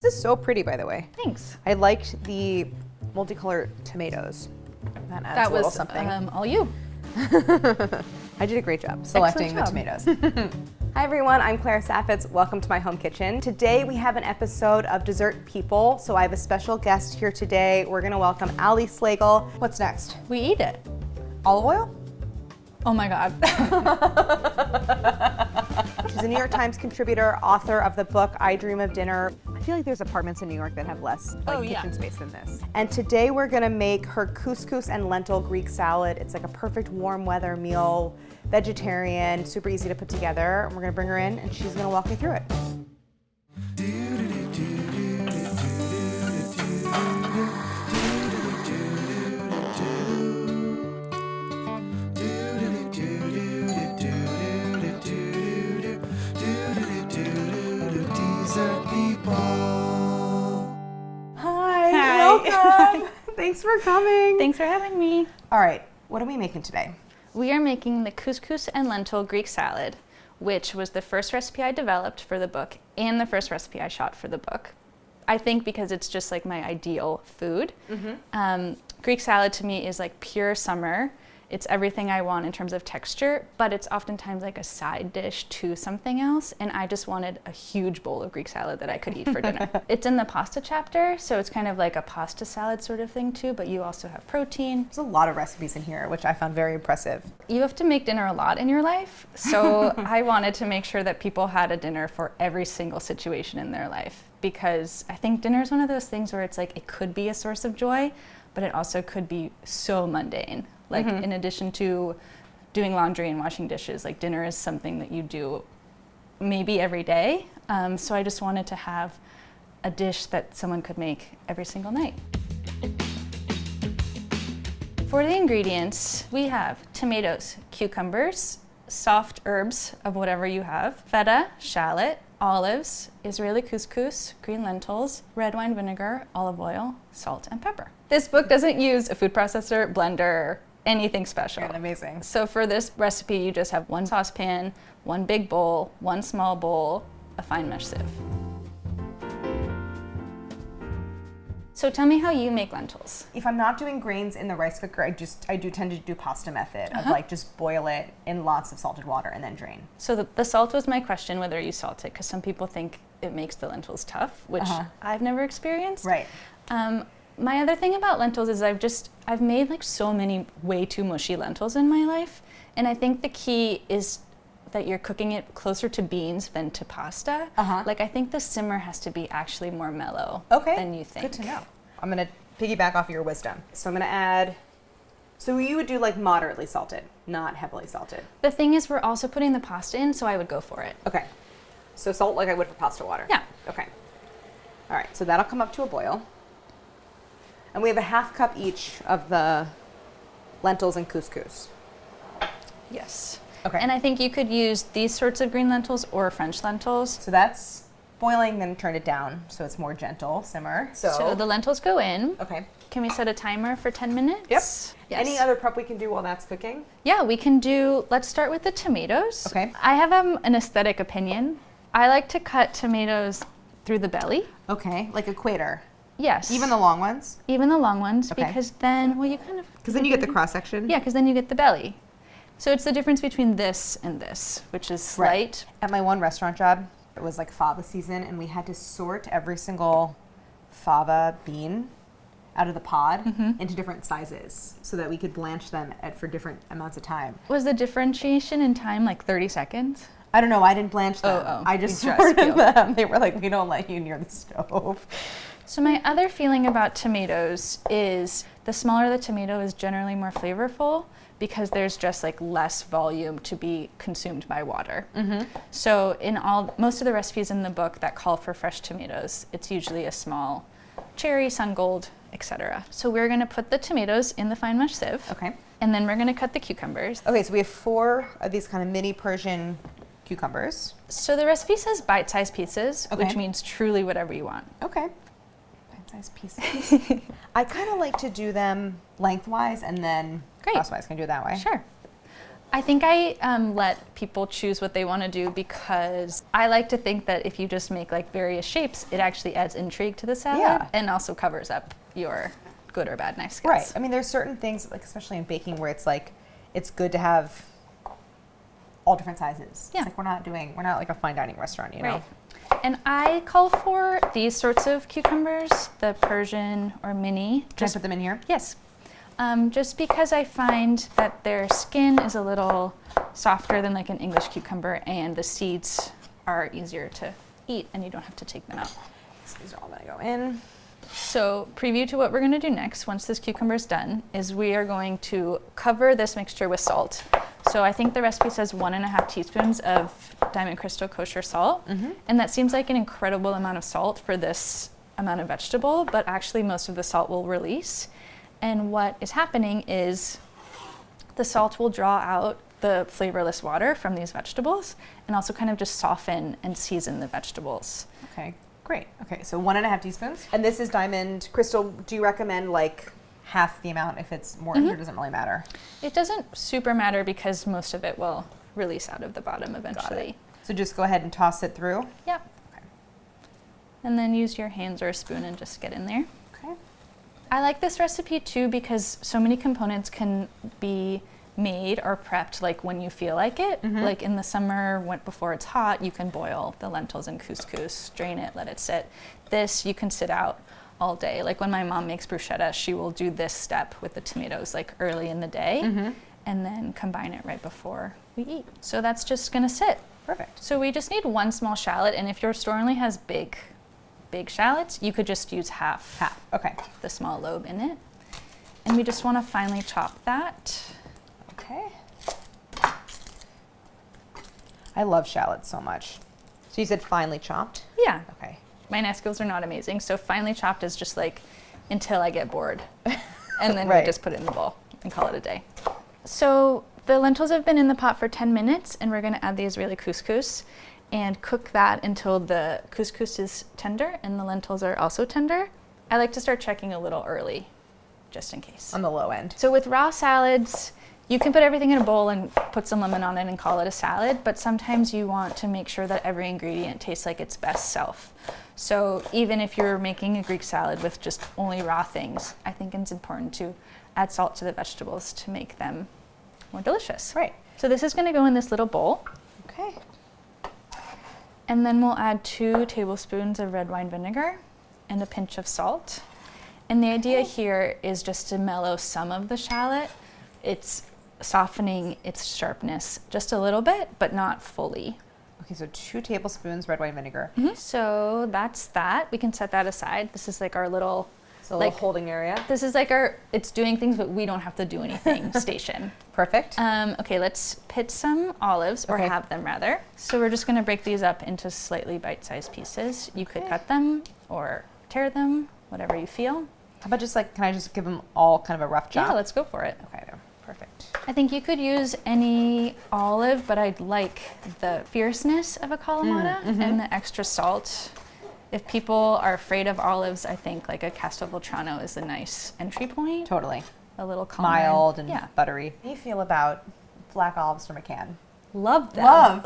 This is so pretty, by the way. Thanks. I liked the multicolored tomatoes. That adds a little something. All you. I did a great job selecting the tomatoes. Hi everyone, I'm Claire Saffitz. Welcome to my home kitchen. Today we have an episode of Dessert People, so I have a special guest here today. We're gonna welcome Slagle. What's next? We eat it. Olive oil? Oh my God. She's a New York Times contributor, author of the book I Dream of Dinner. I feel like there's apartments in New York that have less kitchen space than this. And today we're gonna make her couscous and lentil Greek salad. It's like a perfect warm weather meal, vegetarian, super easy to put together. And we're gonna bring her in and she's gonna walk me through it. Welcome. Thanks for coming. Thanks for having me. All right, what are we making today? We are making the couscous and lentil Greek salad, which was the first recipe I developed for the book and the first recipe I shot for the book. I think because it's just like my ideal food. Mm-hmm. Greek salad to me is like pure summer. It's everything I want in terms of texture, but it's oftentimes like a side dish to something else. And I just wanted a huge bowl of Greek salad that I could eat for dinner. It's in the pasta chapter, so it's kind of like a pasta salad sort of thing too, but you also have protein. There's a lot of recipes in here, which I found very impressive. You have to make dinner a lot in your life. So I wanted to make sure that people had a dinner for every single situation in their life, because I think dinner is one of those things where it's like, it could be a source of joy, but it also could be so mundane. Like in addition to doing laundry and washing dishes, like dinner is something that you do maybe every day. So I just wanted to have a dish that someone could make every single night. For the ingredients, we have tomatoes, cucumbers, soft herbs of whatever you have, feta, shallot, olives, Israeli couscous, green lentils, red wine vinegar, olive oil, salt, and pepper. This book doesn't use a food processor, blender, anything special. You're amazing. So for this recipe, you just have one saucepan, one big bowl, one small bowl, a fine mesh sieve. So tell me how you make lentils. If I'm not doing grains in the rice cooker, I do tend to do pasta method of like just boil it in lots of salted water and then drain. So the salt was my question, whether you salt it, because some people think it makes the lentils tough, which I've never experienced. Right. My other thing about lentils is I've made like so many way too mushy lentils in my life. And I think the key is that you're cooking it closer to beans than to pasta. Like I think the simmer has to be actually more mellow than you think. Good to know. I'm gonna piggyback off of your wisdom. So I'm gonna add, so you would do like moderately salted, not heavily salted. The thing is we're also putting the pasta in, so I would go for it. Okay. So salt like I would for pasta water. Yeah. Okay. All right, so that'll come up to a boil. And we have a half cup each of the lentils and couscous. Yes. Okay. And I think you could use these sorts of green lentils or French lentils. So that's boiling, then turn it down so it's more gentle simmer. So the lentils go in. Okay. Can we set a timer for 10 minutes? Yep. Yes. Any other prep we can do while that's cooking? Yeah, we can do, let's start with the tomatoes. Okay. I have an aesthetic opinion. I like to cut tomatoes through the belly. Okay, like equator. Yes. Even the long ones? Even the long ones, Okay. because then, well, you kind of... Because then you get the cross section? Yeah, because then you get the belly. So it's the difference between this and this, which is slight. Right. At my one restaurant job, it was like fava season, and we had to sort every single fava bean out of the pod into different sizes so that we could blanch them for different amounts of time. Was the differentiation in time like 30 seconds? I don't know, I didn't blanch them. I just sorted them. They were like, we don't let you near the stove. So my other feeling about tomatoes is the smaller the tomato is generally more flavorful because there's just like less volume to be consumed by water. So in most of the recipes in the book that call for fresh tomatoes, it's usually a small cherry, sun gold, etc. So we're gonna put the tomatoes in the fine mesh sieve. Okay. And then we're gonna cut the cucumbers. Okay, so we have 4 of these kind of mini Persian cucumbers. So the recipe says bite-sized pieces, which means truly whatever you want. Okay. Bite-sized pieces. I kind of like to do them lengthwise and then crosswise. Can I do it that way? Sure. I think I let people choose what they want to do because I like to think that if you just make like various shapes, it actually adds intrigue to the salad and also covers up your good or bad knife skills. Right. I mean, there's certain things, like especially in baking, where it's like, it's good to have all different sizes. Yeah. It's like we're not like a fine dining restaurant, you know? Right. And I call for these sorts of cucumbers, the Persian or mini. Can I put them in here? Yes. Just because I find that their skin is a little softer than like an English cucumber, and the seeds are easier to eat and you don't have to take them out. So these are all gonna go in. So preview to what we're gonna do next once this cucumber is done is we are going to cover this mixture with salt. So I think the recipe says 1.5 teaspoons of Diamond Crystal kosher salt. And that seems like an incredible amount of salt for this amount of vegetable, but actually most of the salt will release. And what is happening is the salt will draw out the flavorless water from these vegetables and also kind of just soften and season the vegetables. Okay, great. Okay, so 1.5 teaspoons. And this is Diamond Crystal. Do you recommend like half the amount if it's more, or doesn't really matter? It doesn't super matter because most of it will release out of the bottom eventually. So just go ahead and toss it through? Yep. Okay. And then use your hands or a spoon and just get in there. Okay. I like this recipe too because so many components can be made or prepped like when you feel like it. Like in the summer, before it's hot, you can boil the lentils and couscous, drain it, let it sit. This you can sit out all day. Like when my mom makes bruschetta, she will do this step with the tomatoes like early in the day and then combine it right before we eat. So that's just gonna sit. Perfect. So we just need 1 small shallot, and if your store only has big shallots, you could just use half Okay. the small lobe in it. And we just want to finely chop that. Okay. I love shallots so much. So you said finely chopped? Yeah. Okay. My knife skills are not amazing, so finely chopped is just like until I get bored. And then Right. we just put it in the bowl and call it a day. So the lentils have been in the pot for 10 minutes, and we're going to add the Israeli couscous and cook that until the couscous is tender and the lentils are also tender. I like to start checking a little early, just in case. On the low end. So with raw salads, you can put everything in a bowl and put some lemon on it and call it a salad, but sometimes you want to make sure that every ingredient tastes like its best self. So even if you're making a Greek salad with just only raw things, I think it's important to add salt to the vegetables to make them more delicious. Right. So this is going to go in this little bowl. Okay. And then we'll add 2 tablespoons of red wine vinegar and a pinch of salt. And the idea here is just to mellow some of the shallot. It's softening its sharpness just a little bit, but not fully. Okay, so 2 tablespoons red wine vinegar. So that's that. We can set that aside. This is like our little, So a little holding area. this is like our, it's doing things, but we don't have to do anything station. Perfect. Okay, let's pit some olives, or Okay. have them rather. So we're just gonna break these up into slightly bite-sized pieces. You could cut them or tear them, whatever you feel. How about just like, can I just give them all kind of a rough chop? Yeah, let's go for it. Okay, perfect. I think you could use any olive, but I'd like the fierceness of a Kalamata and the extra salt. If people are afraid of olives, I think like a Castelvetrano is a nice entry point. Totally. A little calmer. Mild and yeah. buttery. How do you feel about black olives from a can? Love them. Love.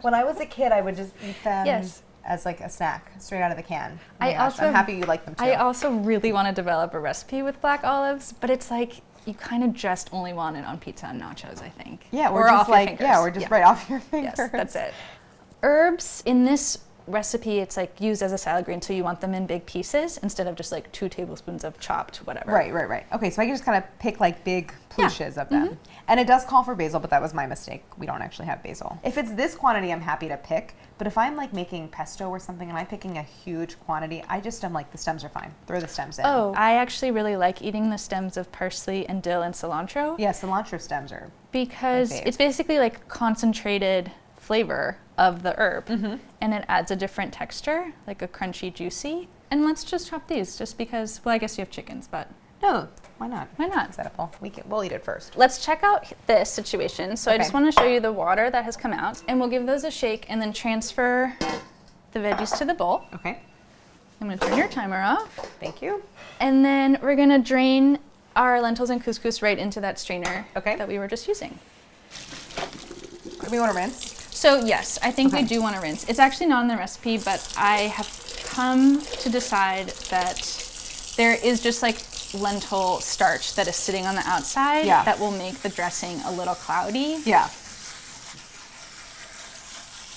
When I was a kid, I would just eat them Yes. as like a snack, straight out of the can. Oh I my gosh, also- I'm happy you like them too. I also really want to develop a recipe with black olives, but it's like you kind of just only want it on pizza and nachos, I think. Yeah, or just off your like fingers. yeah, or just right off your fingers. Yes, that's it. Herbs in this recipe, it's like used as a salad green, so you want them in big pieces instead of just like 2 tablespoons of chopped whatever. Right. Okay, so I can just kind of pick like big plushes of them. And it does call for basil, but that was my mistake. We don't actually have basil. If it's this quantity, I'm happy to pick. But if I'm like making pesto or something and I'm picking a huge quantity, I'm like, the stems are fine. Throw the stems in. Oh, I actually really like eating the stems of parsley and dill and cilantro. Yeah, cilantro stems are. Because my fave. it's basically like concentrated flavor of the herb, and it adds a different texture, like a crunchy, juicy. And let's just chop these, just because. Well, I guess you have chickens, but No, why not? why not? Acceptable. We'll eat it first. Let's check out this situation. So I just Okay. want to show you the water that has come out, and we'll give those a shake and then transfer the veggies to the bowl. Okay. I'm going to turn your timer off, Thank you. and then we're going to drain our lentils and couscous right into that strainer Okay. that we were just using. we want to rinse? So yes, I think we do want to rinse. It's actually not in the recipe, but I have come to decide that there is just like lentil starch that is sitting on the outside that will make the dressing a little cloudy. Yeah.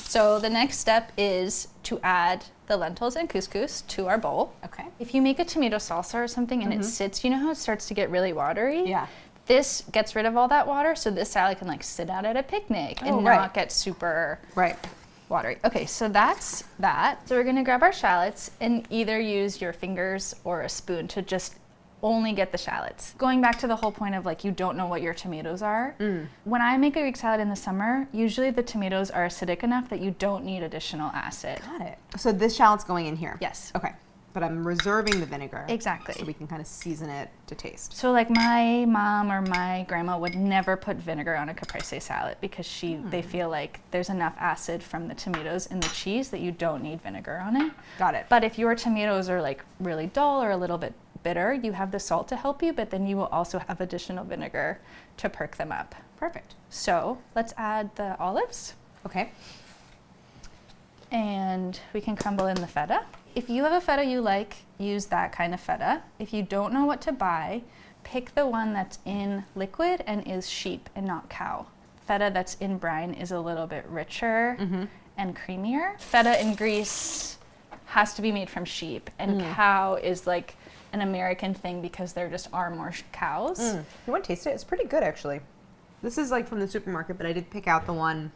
So the next step is to add the lentils and couscous to our bowl. Okay. If you make a tomato salsa or something and it sits, you know how it starts to get really watery? Yeah. This gets rid of all that water, so this salad can like sit out at a picnic and not get super watery. Okay, so that's that. So we're gonna grab our shallots and either use your fingers or a spoon to just only get the shallots. Going back to the whole point of like you don't know what your tomatoes are. When I make a Greek salad in the summer, usually the tomatoes are acidic enough that you don't need additional acid. Got it. So this shallot's going in here? Yes. Okay. But I'm reserving the vinegar. Exactly. So we can kind of season it to taste. So like my mom or my grandma would never put vinegar on a caprese salad because they feel like there's enough acid from the tomatoes in the cheese that you don't need vinegar on it. Got it. But if your tomatoes are like really dull or a little bit bitter, you have the salt to help you, but then you will also have additional vinegar to perk them up. Perfect. So let's add the olives. Okay. And we can crumble in the feta. If you have a feta you like, use that kind of feta. If you don't know what to buy, pick the one that's in liquid and is sheep and not cow. Feta that's in brine is a little bit richer and creamier. Feta in Greece has to be made from sheep, and cow is like an American thing because there just are more cows. You want to taste it? It's pretty good, actually. This is like from the supermarket, but I did pick out the one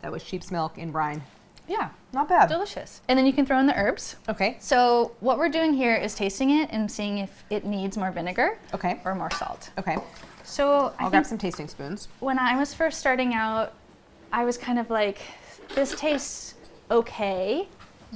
that was sheep's milk in brine. Yeah. Not bad. Delicious. And then you can throw in the herbs. Okay. So what we're doing here is tasting it and seeing if it needs more vinegar or more salt. Okay. So I'll grab some tasting spoons. When I was first starting out, I was kind of like, this tastes okay,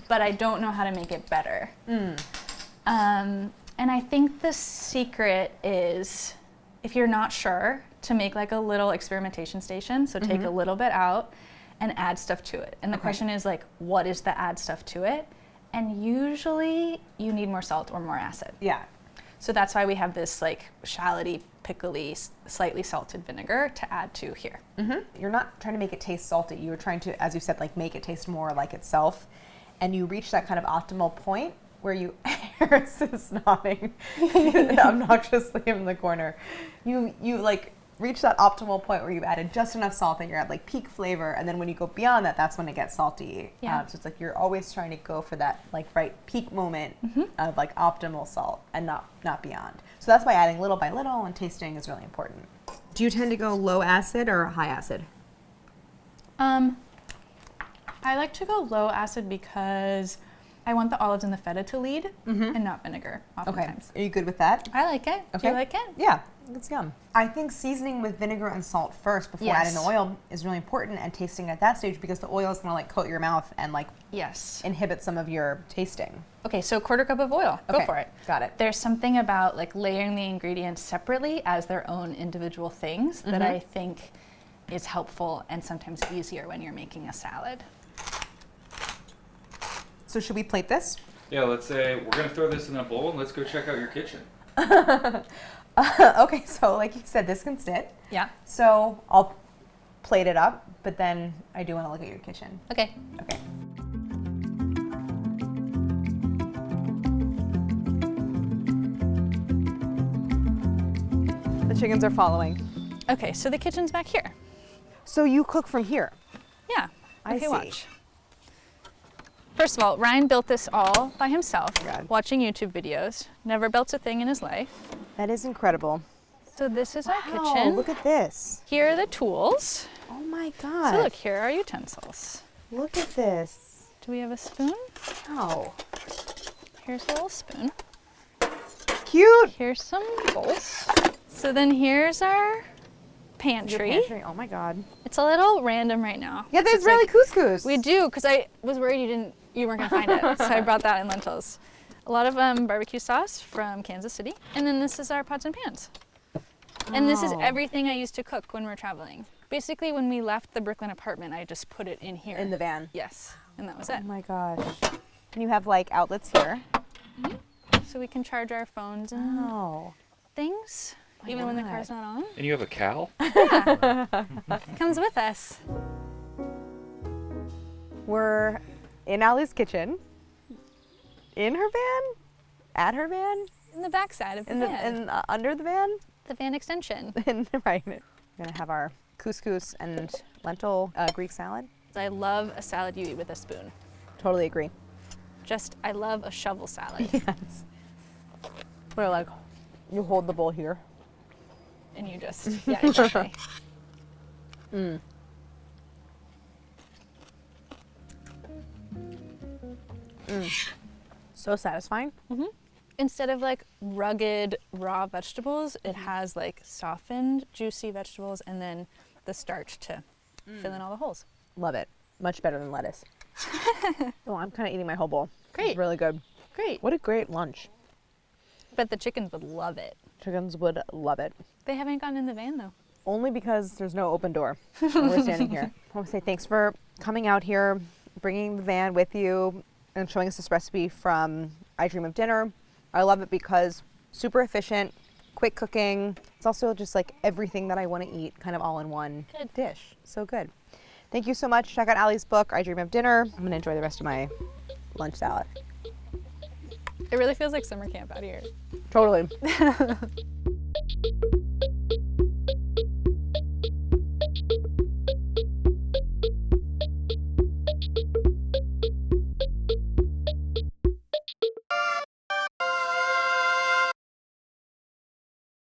but I don't know how to make it better. And I think the secret is, if you're not sure, to make like a little experimentation station. So take a little bit out and add stuff to it. And the question is like, what is the add stuff to it? And usually you need more salt or more acid. Yeah. So that's why we have this like shalloty, pickly, slightly salted vinegar to add to here. You're not trying to make it taste salty. You're trying to, as you said, like make it taste more like itself. And you reach that kind of optimal point where you, Harris is nodding obnoxiously in the corner. You like reach that optimal point where you've added just enough salt that you're at like peak flavor, and then when you go beyond that, that's when it gets salty. So it's like you're always trying to go for that like right peak moment of like optimal salt and not beyond. So that's why adding little by little and tasting is really important. Do you tend to go low acid or high acid? I like to go low acid because I want the olives and the feta to lead and not vinegar oftentimes. Are you good with that? I like it. Do you like it? Yeah, it's yum. I think seasoning with vinegar and salt first before adding the oil is really important, and tasting at that stage because the oil is going to like coat your mouth and like inhibit some of your tasting. Okay, so 1/4 cup of oil. Go for it. Got it. There's something about like layering the ingredients separately as their own individual things that I think is helpful and sometimes easier when you're making a salad. So should we plate this? Yeah, let's say we're going to throw this in a bowl and let's go check out your kitchen. Okay, so like you said, this can sit. Yeah. So I'll plate it up, but then I do want to look at your kitchen. Okay. Okay. The chickens are following. Okay, so the kitchen's back here. So you cook from here? Yeah. I see. Watch. First of all, Ryan built this all by himself, watching YouTube videos. Never built a thing in his life. That is incredible. So this is our kitchen. Look at this. Here are the tools. Oh my God. So look, here are utensils. Look at this. Do we have a spoon? Oh. Here's a little spoon. Cute. Here's some bowls. So then here's our pantry. Oh my God. It's a little random right now. Yeah, there's really couscous. We do, because I was worried you weren't gonna find it, so I brought that in lentils. A lot of barbecue sauce from Kansas City, and then this is our pots and pans. And this is everything I used to cook when we're traveling. Basically, when we left the Brooklyn apartment, I just put it in here. In the van. Yes, and that was it. Oh my gosh. And you have like outlets here. So we can charge our phones and things, even when the car's not on. And you have a cow? Yeah, it comes with us. We're in Allie's kitchen, in her van, at her van, In the backside of the van. under the van. The van extension. Right. We're gonna have our couscous and lentil Greek salad. I love a salad you eat with a spoon. Totally agree. I love a shovel salad. Yes. Where like, you hold the bowl here. And you just, yeah, exactly. So satisfying. Instead of like rugged raw vegetables, it has like softened, juicy vegetables and then the starch to fill in all the holes. Love it. Much better than lettuce. Oh, I'm kind of eating my whole bowl. Great. It's really good. Great. What a great lunch. But the chickens would love it. Chickens would love it. They haven't gone in the van though. Only because there's no open door. And we're standing here. I want to say thanks for coming out here, bringing the van with you, and showing us this recipe from I Dream of Dinner. I love it because super efficient, quick cooking. It's also just like everything that I want to eat kind of all in one dish. So good. Thank you so much. Check out Allie's book, I Dream of Dinner. I'm going to enjoy the rest of my lunch salad. It really feels like summer camp out here. Totally.